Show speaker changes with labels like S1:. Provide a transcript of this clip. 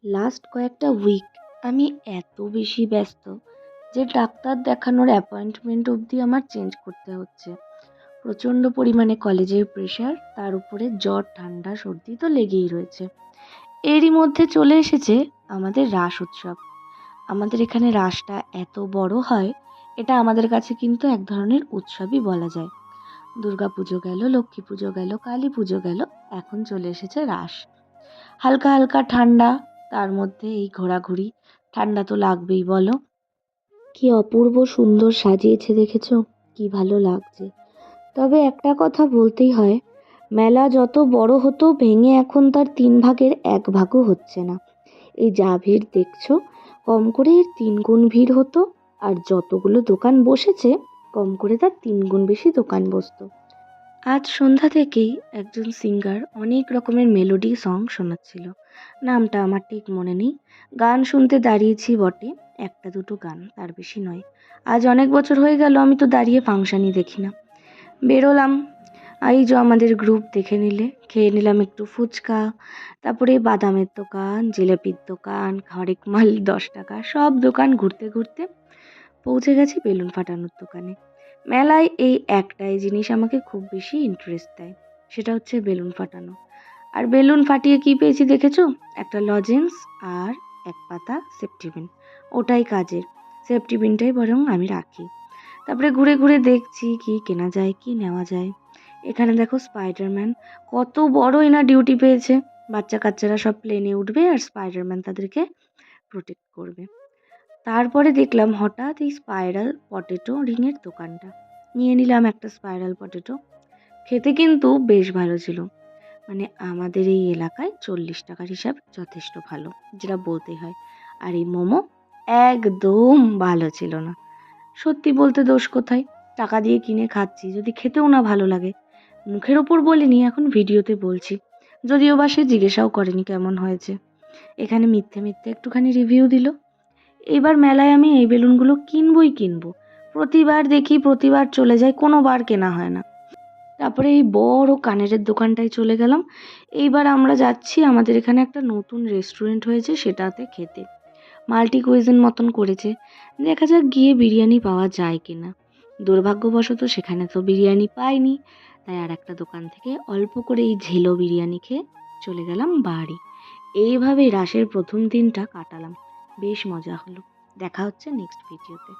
S1: Last কয়েকটা week আমি এত বেশি ব্যস্ত যে ডাক্তার দেখানোর অ্যাপয়েন্টমেন্ট অবধি আমার চেঞ্জ করতে হচ্ছে। প্রচণ্ড পরিমাণে কলেজের প্রেশার, তার উপরে জ্বর ঠান্ডা সর্দি তো লেগেই রয়েছে। এরই মধ্যে চলে এসেছে আমাদের রাস উৎসব। আমাদের এখানে রাসটা এত বড় হয়, এটা আমাদের কাছে কিন্তু এক ধরনের উৎসবই বলা যায়। দুর্গা পুজো গেল, লক্ষ্মী পুজো গেল, কালী পুজো গেল, এখন চলে এসেছে রাস। হালকা হালকা ঠান্ডা, তার মধ্যে এই ঘোরাঘুরি, ঠান্ডা তো লাগবেই বলো। কি অপূর্ব সুন্দর সাজিয়েছে দেখেছো, কি ভালো লাগছে। তবে একটা কথা বলতেই হয়, মেলা যত বড় হতো ভেঙে এখন তার 3 ভাগের 1 ভাগও হচ্ছে না। এই যা ভিড় দেখছো, কম করে এর 3 গুণ ভিড় হতো। আর যতগুলো দোকান বসেছে, কম করে তার 3 গুণ বেশি দোকান বসতো। আজ সন্ধ্যা থেকেই একজন সিঙ্গার অনেক রকমের মেলোডি সং শোনাচ্ছিল। নামটা আমার ঠিক মনে নেই। গান শুনতে দাঁড়িয়েছি বটে, একটা দুটো গান, তার বেশি নয়। আজ অনেক বছর হয়ে গেল আমি তো দাঁড়িয়ে ফাংশনই দেখি না। বেরোলাম, এই যে আমাদের গ্রুপ দেখে নিলে, খেয়ে নিলাম একটু ফুচকা, তারপরে বাদামের দোকান, জিলেপির দোকান, হরেক মাল 10 টাকা, সব দোকান ঘুরতে ঘুরতে পৌঁছে গেছি বেলুন ফাটানোর দোকানে। মেলায় এই একটাই জিনিস আমাকে খুব বেশি ইন্টারেস্ট দেয়, সেটা হচ্ছে বেলুন ফাটানো। আর বেলুন ফাটিয়ে কি পেয়েছি দেখেছো? একটা লজেন্স আর এক পাতা সেফটি পিন। ওটাই কাজের, সেফটি পিনটাই বরং আমি রাখি। তারপরে ঘুরে ঘুরে দেখছি কি কেনা যায়, কি নেওয়া যায়। এখানে দেখো স্পাইডারম্যান, কত বড় এনা ডিউটি পেয়েছে। বাচ্চা কাচ্চারা সব প্লেনে উঠবে আর স্পাইডারম্যান তাদেরকে প্রোটেক্ট করবে। তারপরে দেখলাম হঠাৎ এই স্পাইরাল পটেটো রিংয়ের দোকানটা। নিয়ে নিলাম একটা স্পাইরাল পটেটো। খেতে কিন্তু বেশ ভালো ছিল। মানে আমাদের এই এলাকায় 40 টাকার হিসাব যথেষ্ট ভালো, যেটা বলতেই হয়। আর এই মোমো একদম ভালো ছিল না। সত্যি বলতে দোষ কোথায়? টাকা দিয়ে কিনে খাচ্ছি, যদি খেতেও না ভালো লাগে। মুখের ওপর বলিনি, এখন ভিডিওতে বলছি। যদিও বা সে জিজ্ঞাসাও করেনি কেমন হয়েছে। এখানে মিথ্যে মিথ্যে একটুখানি রিভিউ দিল। এবার মেলায় আমি এই বেলুনগুলো কিনবই কিনবো। প্রতিবার দেখি, প্রতিবার চলে যায়, কোনোবার কেনা হয় না। তারপরে এই বড় কানেরের দোকানটায় চলে গেলাম। এইবার আমরা যাচ্ছি, আমাদের এখানে একটা নতুন রেস্টুরেন্ট হয়েছে সেটাতে খেতে। মাল্টি কুইজিন মতন করেছে। দেখা যাক গিয়ে বিরিয়ানি পাওয়া যায় কিনা। দুর্ভাগ্যবশত সেখানে তো বিরিয়ানি পাইনি। তাই আর একটা দোকান থেকে অল্প করে এই ঝেলো বিরিয়ানি খেয়ে চলে গেলাম বাড়ি। এইভাবেই রাসের প্রথম দিনটা কাটালাম। বেশ মজা হলো। দেখা হচ্ছে নেক্সট ভিডিওতে।